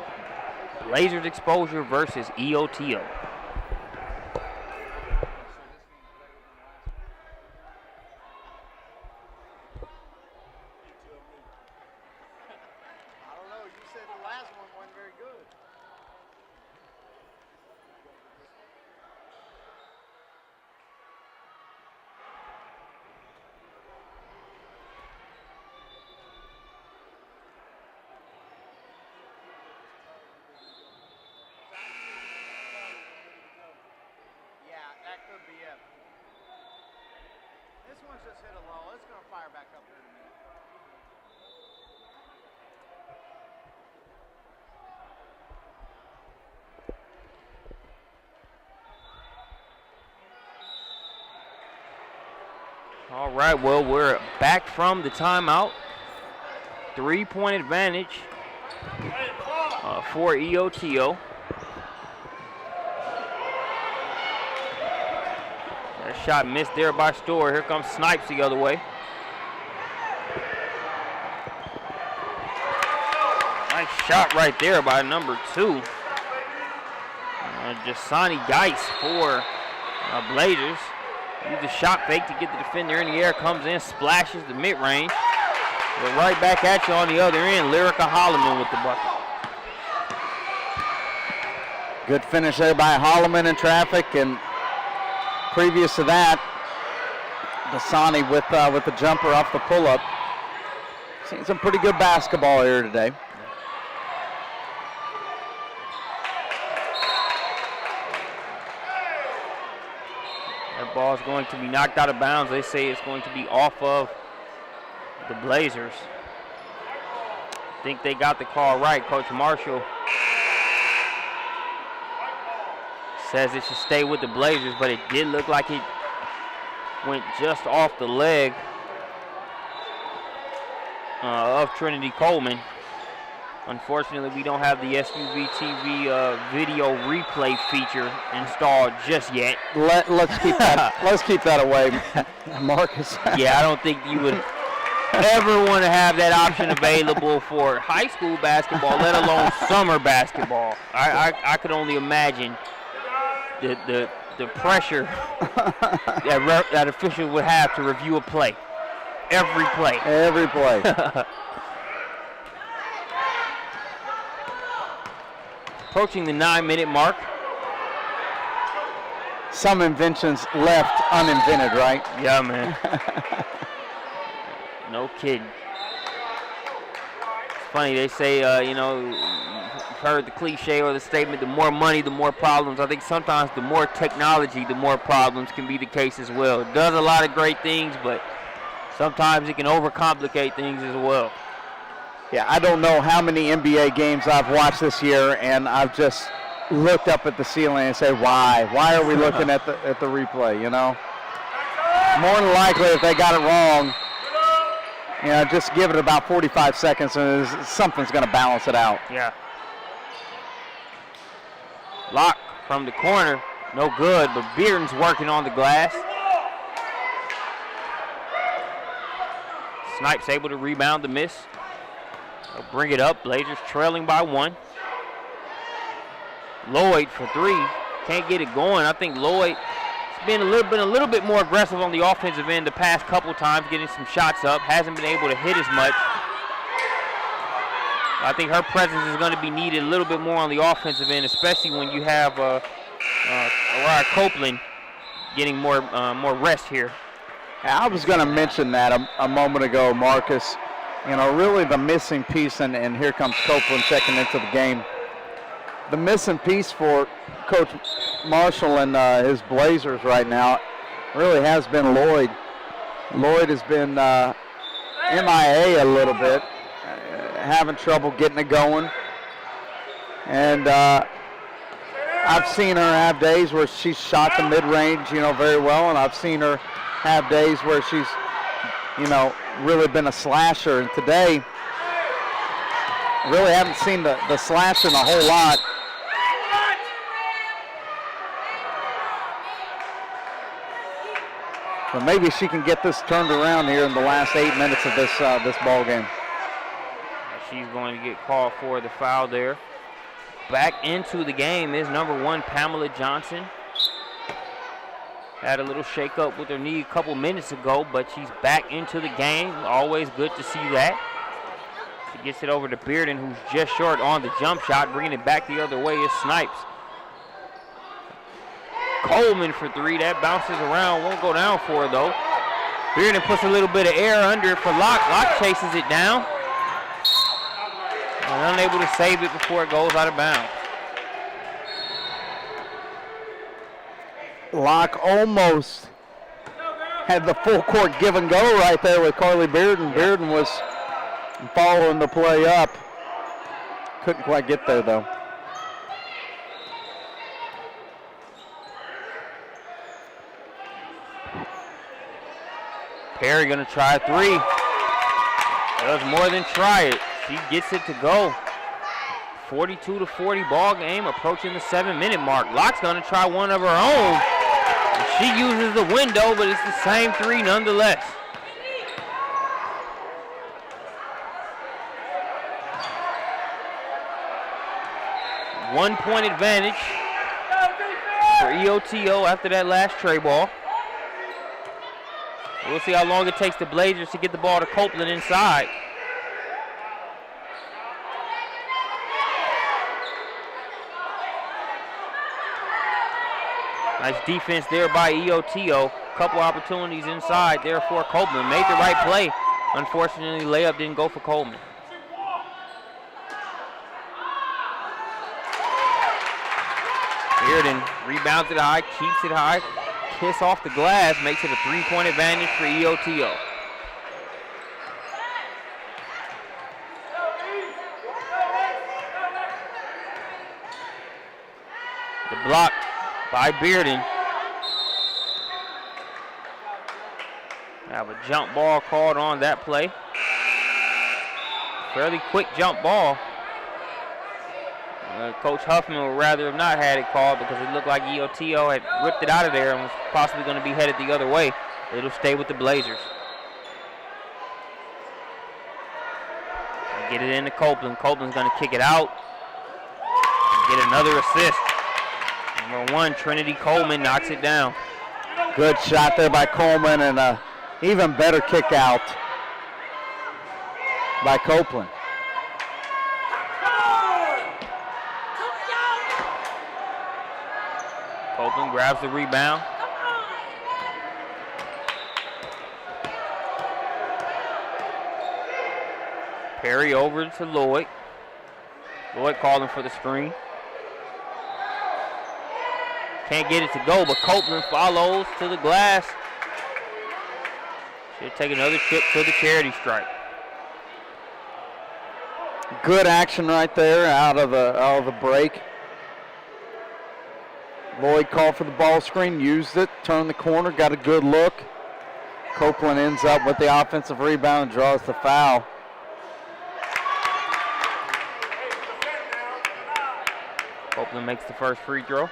Blazers Exposure versus EOTO. All right, well, we're back from the timeout. 3-point advantage for EOTO. That shot missed there by Storr. Here comes Snipes the other way. Nice shot right there by number 2. Jasani Geis for Blazers. Use the shot fake to get the defender in the air. Comes in, splashes the mid-range. We're right back at you on the other end. Lyrica Holloman with the bucket. Good finish there by Holloman in traffic, and previous to that, Dasani with the jumper off the pull-up. Seen some pretty good basketball here today. That ball is going to be knocked out of bounds. They say it's going to be off of the Blazers. I think they got the call right. Coach Marshall says it should stay with the Blazers, but it did look like it went just off the leg of Trinity Coleman. Unfortunately, we don't have the SUV TV video replay feature installed just yet. Let's keep that. Let's keep that away, Marcus. Yeah, I don't think you would ever want to have that option available for high school basketball, let alone summer basketball. I could only imagine the pressure that official would have to review a play. Every play. Every play. Approaching the 9-minute mark. Some inventions left uninvented, right? Yeah, man. No kidding. It's funny, they say, you've heard the cliche or the statement, the more money, the more problems. I think sometimes the more technology, the more problems can be the case as well. It does a lot of great things, but sometimes it can overcomplicate things as well. Yeah, I don't know how many NBA games I've watched this year, and I've just looked up at the ceiling and said, why? Why are we looking at the replay, you know? More than likely, if they got it wrong, you know, just give it about 45 seconds and something's going to balance it out. Yeah. Lock from the corner, no good, but Bearden's working on the glass. Snipes able to rebound the miss. They'll bring it up. Blazers trailing by 1. Lloyd for 3. Can't get it going. I think Lloyd has been a little bit more aggressive on the offensive end the past couple times, getting some shots up. Hasn't been able to hit as much. I think her presence is going to be needed a little bit more on the offensive end, especially when you have Aurora Copeland getting more rest here. I was going to mention that a moment ago, Marcus. You know, really the missing piece, and here comes Copeland checking into the game. The missing piece for Coach Marshall and his Blazers right now really has been Lloyd. Lloyd has been MIA a little bit, having trouble getting it going. And I've seen her have days where she's shot the mid-range, you know, very well, and I've seen her have days where she's, you know, really been a slasher. And today, really haven't seen the slashing a whole lot. But maybe she can get this turned around here in the last 8 minutes of this ball game. She's going to get called for the foul there. Back into the game is number 1, Pamela Johnson. Had a little shake-up with her knee a couple minutes ago, but she's back into the game. Always good to see that. She gets it over to Bearden, who's just short on the jump shot. Bringing it back the other way is Snipes. Coleman for 3. That bounces around. Won't go down for her, though. Bearden puts a little bit of air under it for Locke. Locke chases it down. And unable to save it before it goes out of bounds. Locke almost had the full court give and go right there with Carly Bearden. Bearden was following the play up. Couldn't quite get there, though. Perry gonna try 3. Does more than try it. She gets it to go. 42-40 ball game, approaching the 7-minute mark. Locke's gonna try one of her own. She uses the window, but it's the same 3 nonetheless. One-point advantage for EOTO after that last tray ball. We'll see how long it takes the Blazers to get the ball to Copeland inside. Nice defense there by EOTO. Couple opportunities inside there for Coleman. Made the right play. Unfortunately, layup didn't go for Coleman. Bearden rebounds it high, keeps it high. Kiss off the glass, makes it a 3-point advantage for EOTO. The block by Bearden. Have a jump ball called on that play. Fairly quick jump ball. Coach Huffman would rather have not had it called because it looked like EOTO had ripped it out of there and was possibly going to be headed the other way. It'll stay with the Blazers. Get it into Copeland. Copeland's going to kick it out. Get another assist. Number 1, Trinity Coleman knocks it down. Good shot there by Coleman, and an even better kick out by Copeland. Copeland grabs the rebound. Perry over to Lloyd. Lloyd calling for the screen. Can't get it to go, but Copeland follows to the glass. Should take another trip to the charity stripe. Good action right there out of the break. Lloyd called for the ball screen, used it, turned the corner, got a good look. Copeland ends up with the offensive rebound and draws the foul. Copeland makes the first free throw.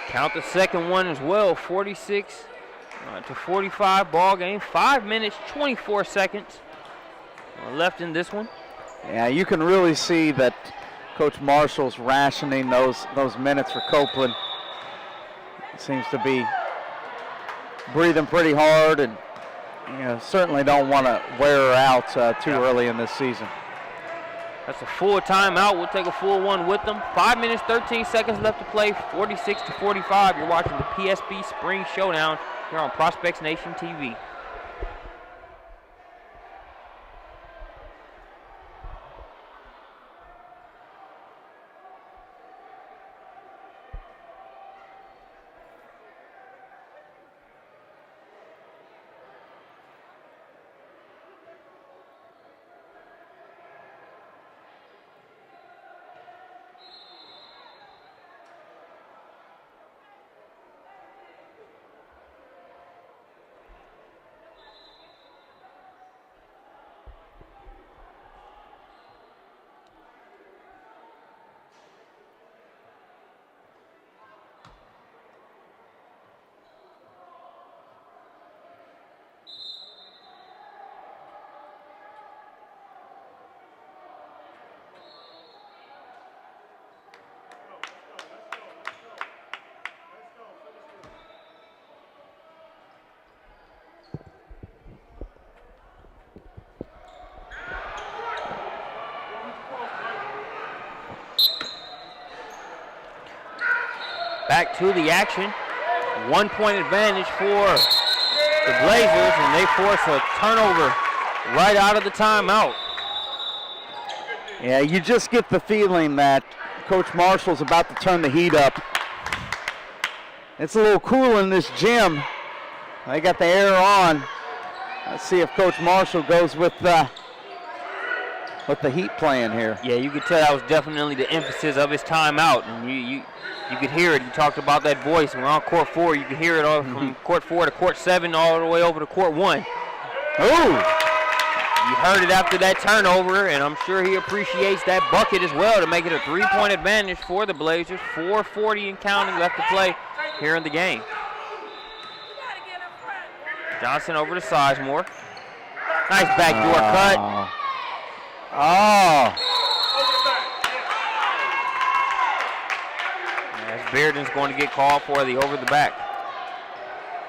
Count the second one as well, 46 to 45 ball game. 5 minutes, 24 seconds left in this one. Yeah, you can really see that Coach Marshall's rationing those minutes for Copeland. Seems to be breathing pretty hard, and certainly don't want to wear her out too early in this season. That's a full timeout. We'll take a full one with them. 5 minutes, 13 seconds left to play. 46 to 45. You're watching the PSB Spring Showdown here on Prospects Nation TV. Back to the action. 1 point advantage for the Blazers, and they force a turnover right out of the timeout. Yeah, you just get the feeling that Coach Marshall's about to turn the heat up. It's a little cool in this gym. They got the air on. Let's see if Coach Marshall goes with the heat playing here. Yeah, you could tell that was definitely the emphasis of his timeout, and you could hear it. You talked about that voice. When we're on court 4, you could hear it all from court 4 to court 7, all the way over to court 1. Oh! You heard it after that turnover, and I'm sure he appreciates that bucket as well to make it a 3-point advantage for the Blazers. 4:40 and counting left to play here in the game. Johnson over to Sizemore. Nice backdoor cut. Oh! As Bearden's going to get called for the over the back.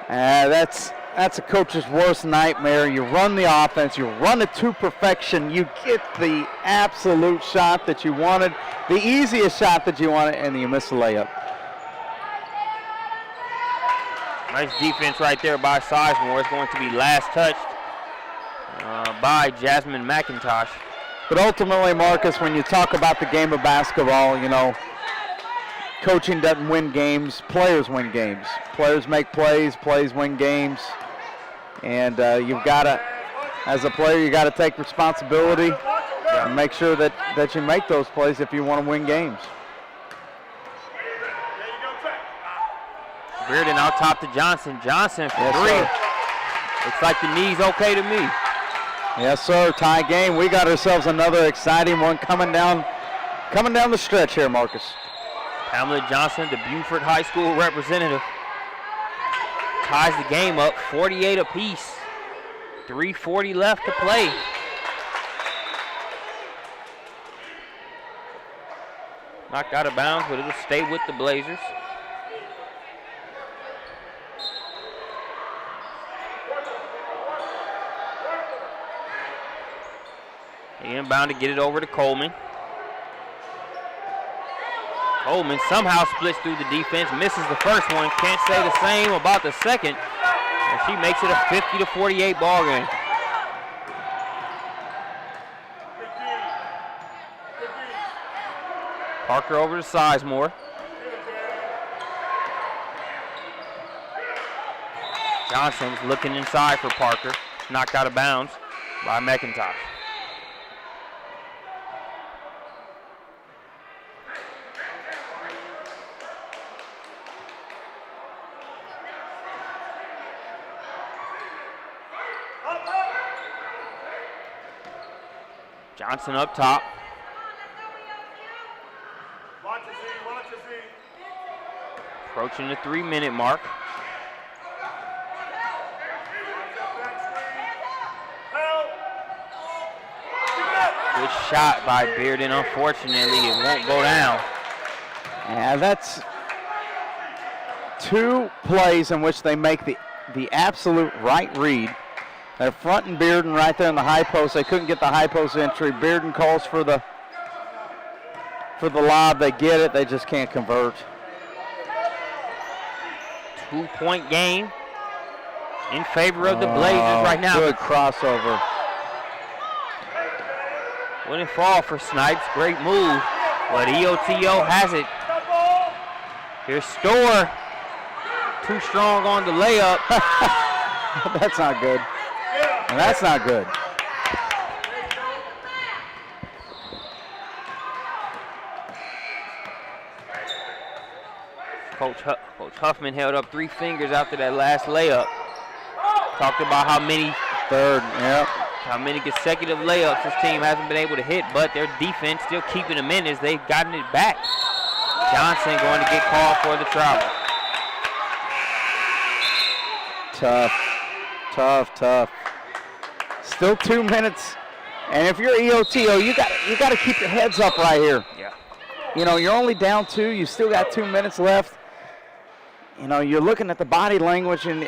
That's a coach's worst nightmare. You run the offense, you run it to perfection, you get the absolute shot that you wanted, the easiest shot that you wanted, and you miss the layup. Nice defense right there by Sizemore. It's going to be last touched by Jasmine McIntosh. But ultimately, Marcus, when you talk about the game of basketball, coaching doesn't win games, players win games. Players make plays, plays win games. And you've got to, as a player, you got to take responsibility and make sure that you make those plays if you want to win games. Bearden out top to Johnson. Johnson for three. Looks like the knee's okay to me. Yes, sir. Tie game. We got ourselves another exciting one coming down the stretch here, Marcus. Pamela Johnson, the Beaufort High School representative, ties the game up 48 apiece. 3:40 left to play. Knocked out of bounds, but it'll stay with the Blazers. Inbound to get it over to Coleman. Coleman somehow splits through the defense, misses the first one. Can't say the same about the second. And she makes it a 50-48 ball game. Parker over to Sizemore. Johnson's looking inside for Parker. Knocked out of bounds by McIntosh. Johnson up top. Approaching the 3-minute mark. Good shot by Bearden. Unfortunately, it won't go down. Yeah, that's 2 plays in which they make the absolute right read. They're fronting Bearden right there in the high post. They couldn't get the high post entry. Bearden calls for the lob. They get it. They just can't convert. 2-point game in favor of the Blazers right now. Good crossover. Wouldn't fall for Snipes. Great move. But EOTO has it. Here's Storr. Too strong on the layup. That's not good. That's not good. Coach Huffman held up 3 fingers after that last layup. Talked about how many consecutive layups this team hasn't been able to hit, but their defense still keeping them in as they've gotten it back. Johnson going to get called for the travel. Tough. Still 2 minutes, and if you're EOTO, you got to keep your heads up right here. Yeah. You know, you're only down 2. You still got 2 minutes left. You know, you're looking at the body language, and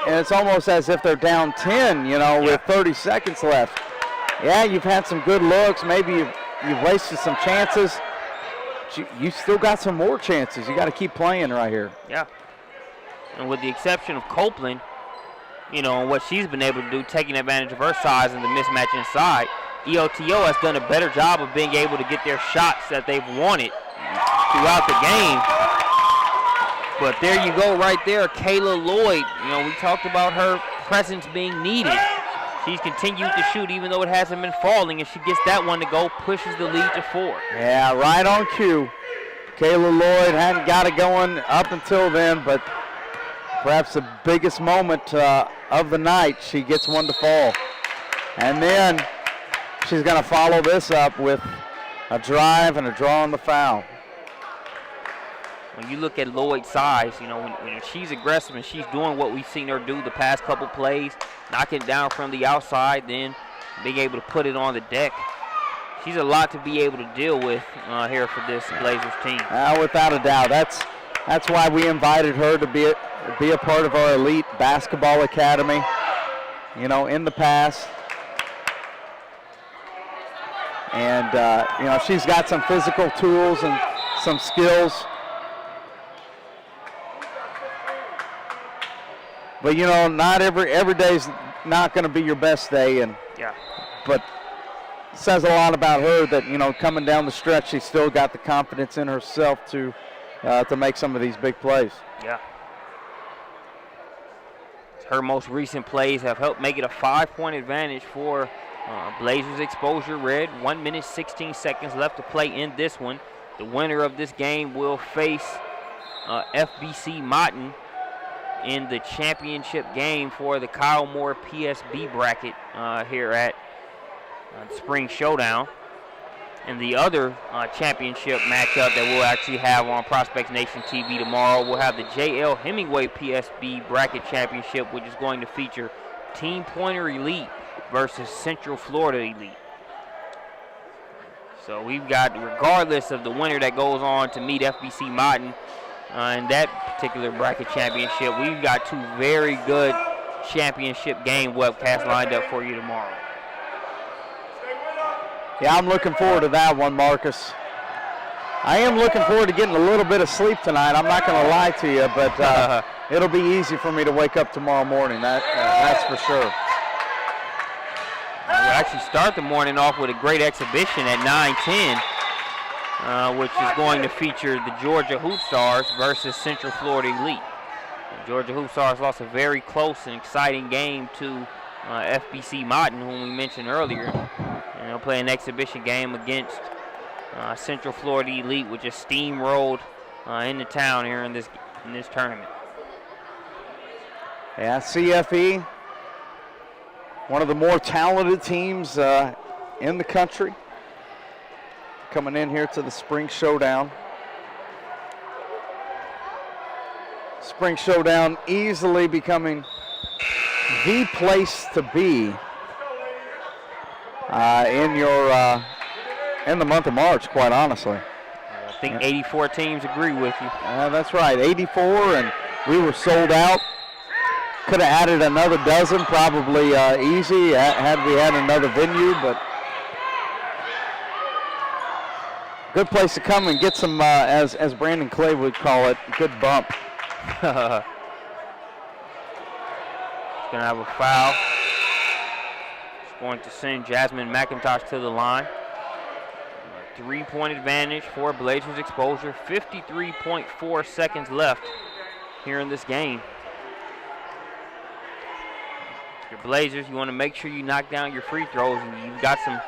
it's almost as if they're down 10, you know, with 30 seconds left. Yeah, you've had some good looks. Maybe you've wasted some chances. But you still got some more chances. You got to keep playing right here. Yeah. And with the exception of Copeland, you know, and what she's been able to do, taking advantage of her size and the mismatch inside, EOTO has done a better job of being able to get their shots that they've wanted throughout the game. But there you go right there, Kayla Lloyd. You know, we talked about her presence being needed. She's continued to shoot even though it hasn't been falling, and she gets that one to go, pushes the lead to 4. Yeah, right on cue. Kayla Lloyd hadn't got it going up until then, but perhaps the biggest moment of the night, she gets one to fall. And then she's going to follow this up with a drive and a draw on the foul. When you look at Lloyd's size, you know, when she's aggressive and she's doing what we've seen her do the past couple plays, knocking down from the outside, then being able to put it on the deck, she's a lot to be able to deal with here for this Blazers team. Without a doubt. That's why we invited her to be a part of our elite basketball academy, you know, in the past. And, you know, she's got some physical tools and some skills. But, you know, not every day's not going to be your best day. But it says a lot about her that, you know, coming down the stretch, she's still got the confidence in herself to make some of these big plays. Yeah. Her most recent plays have helped make it a 5-point advantage for Blazers Exposure Red. 1 minute, 16 seconds left to play in this one. The winner of this game will face FBC Motton in the championship game for the Kyle Moore PSB bracket here at Spring Showdown. And the other championship matchup that we'll actually have on Prospects Nation TV tomorrow, we'll have the J.L. Hemingway PSB bracket championship, which is going to feature Team Pointer Elite versus Central Florida Elite. So we've got, regardless of the winner that goes on to meet FBC Motton in that particular bracket championship, we've got 2 very good championship game webcasts lined up for you tomorrow. Yeah, I'm looking forward to that one, Marcus. I am looking forward to getting a little bit of sleep tonight. I'm not going to lie to you, but it'll be easy for me to wake up tomorrow morning. That's for sure. We'll actually start the morning off with a great exhibition at 9:10. Which is going to feature the Georgia Hoop Stars versus Central Florida Elite. And Georgia Hussars lost a very close and exciting game to FBC Motton, whom we mentioned earlier. And they'll play an exhibition game against Central Florida Elite, which is steamrolled into town here in this tournament. Yeah, CFE, one of the more talented teams in the country, coming in here to the Spring Showdown. Spring Showdown easily becoming the place to be in the month of March, quite honestly. I think 84 teams agree with you. That's right, 84, and we were sold out. Could have added another dozen, probably easy, had we had another venue, but good place to come and get some, as Brandon Clay would call it, good bump. He's going to have a foul. It's going to send Jasmine McIntosh to the line. 3-point advantage for Blazers exposure. 53.4 seconds left here in this game. Your Blazers, you want to make sure you knock down your free throws. And you've got some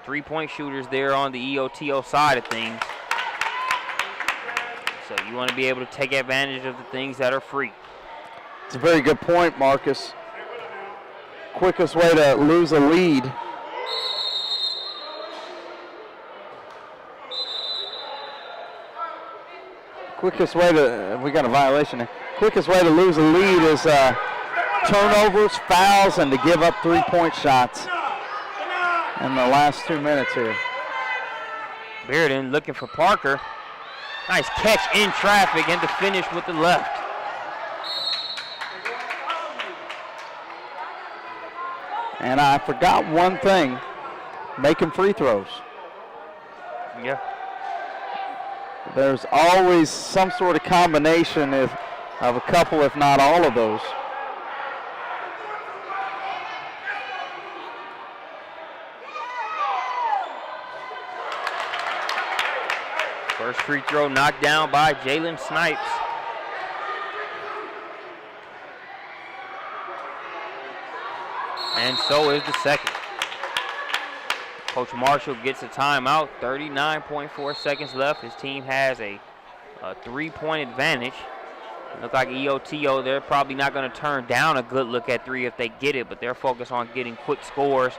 3-point shooters there on the EOTO side of things. So you want to be able to take advantage of the things that are free. It's a very good point, Marcus. Quickest way to lose a lead. Quickest way to, we got a violation there. Quickest way to lose a lead is turnovers, fouls, and to give up 3-point shots in the last 2 minutes here. Bearden looking for Parker. Nice catch in traffic and to finish with the left. And I forgot one thing, making free throws. Yeah. There's always some sort of combination of a couple, if not all of those. First free throw knocked down by Jalen Snipes. And so is the second. Coach Marshall gets a timeout, 39.4 seconds left. His team has a 3-point advantage. Look like EOTO, they're probably not going to turn down a good look at three if they get it, but they're focused on getting quick scores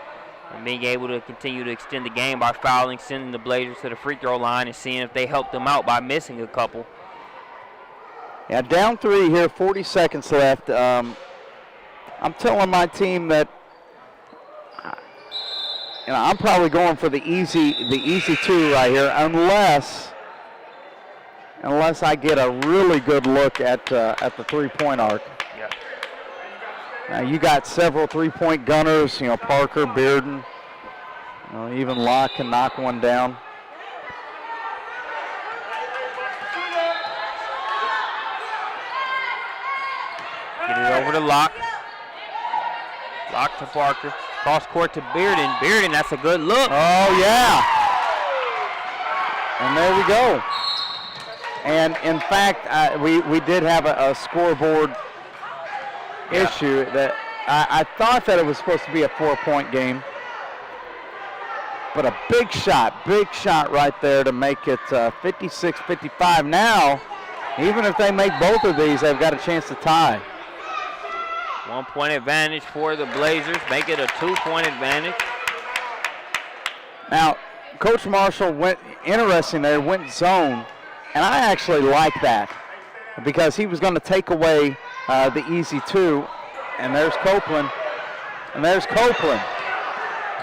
and being able to continue to extend the game by fouling, sending the Blazers to the free throw line and seeing if they help them out by missing a couple. Yeah, down 3 here, 40 seconds left. I'm telling my team that I'm probably going for the easy 2 right here, unless I get a really good look at the 3-point arc. Yeah. Now you got several 3-point gunners, Parker, Bearden, even Locke can knock one down. Get it over to Locke. Locke to Parker. Cross court to Bearden. Bearden, that's a good look. Oh, yeah. And there we go. And, in fact, we did have a scoreboard issue that I thought that it was supposed to be a 4-point game. But a big shot right there to make it 56-55. Now, even if they make both of these, they've got a chance to tie. 1-point advantage for the Blazers, make it a 2-point advantage. Now, Coach Marshall went zone, and I actually like that because he was going to take away the easy 2, and there's Copeland,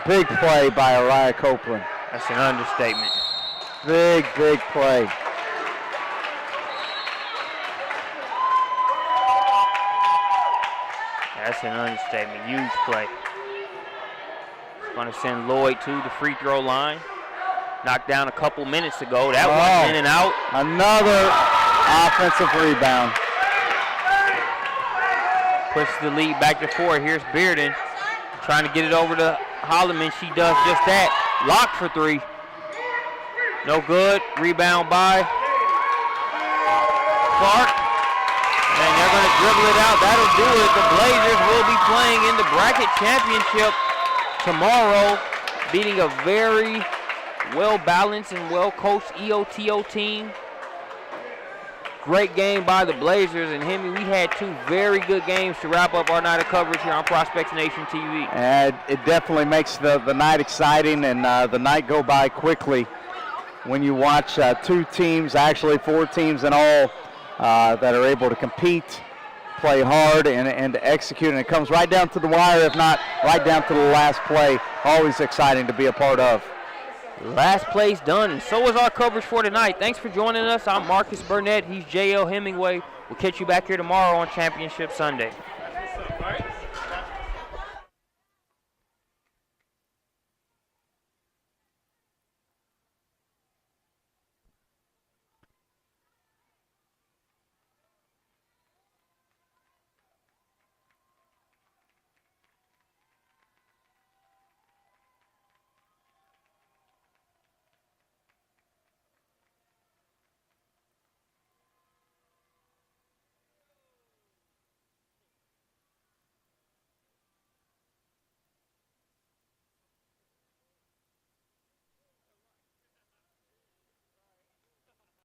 Big play by Araya Copeland. That's an understatement. Big play. That's an understatement. Huge play. Going to send Lloyd to the free throw line. Knocked down a couple minutes ago. That one's in and out. Another offensive rebound. Pushes the lead back to 4. Here's Bearden trying to get it over to Holloman. She does just that. Lock for 3. No good. Rebound by Clark. And they're going to dribble it out. That'll do it. The Blazers will be playing in the bracket championship tomorrow, beating a very well-balanced and well-coached EOTO team. Great game by the Blazers, and Hemi, we had two very good games to wrap up our night of coverage here on Prospects Nation TV. It definitely makes the night exciting and the night go by quickly when you watch two teams, actually 4 teams in all, that are able to compete, play hard, and execute, and it comes right down to the wire, if not right down to the last play. Always exciting to be a part of. Last place done, and so is our coverage for tonight. Thanks for joining us. I'm Marcus Burnett. He's J.L. Hemingway. We'll catch you back here tomorrow on Championship Sunday.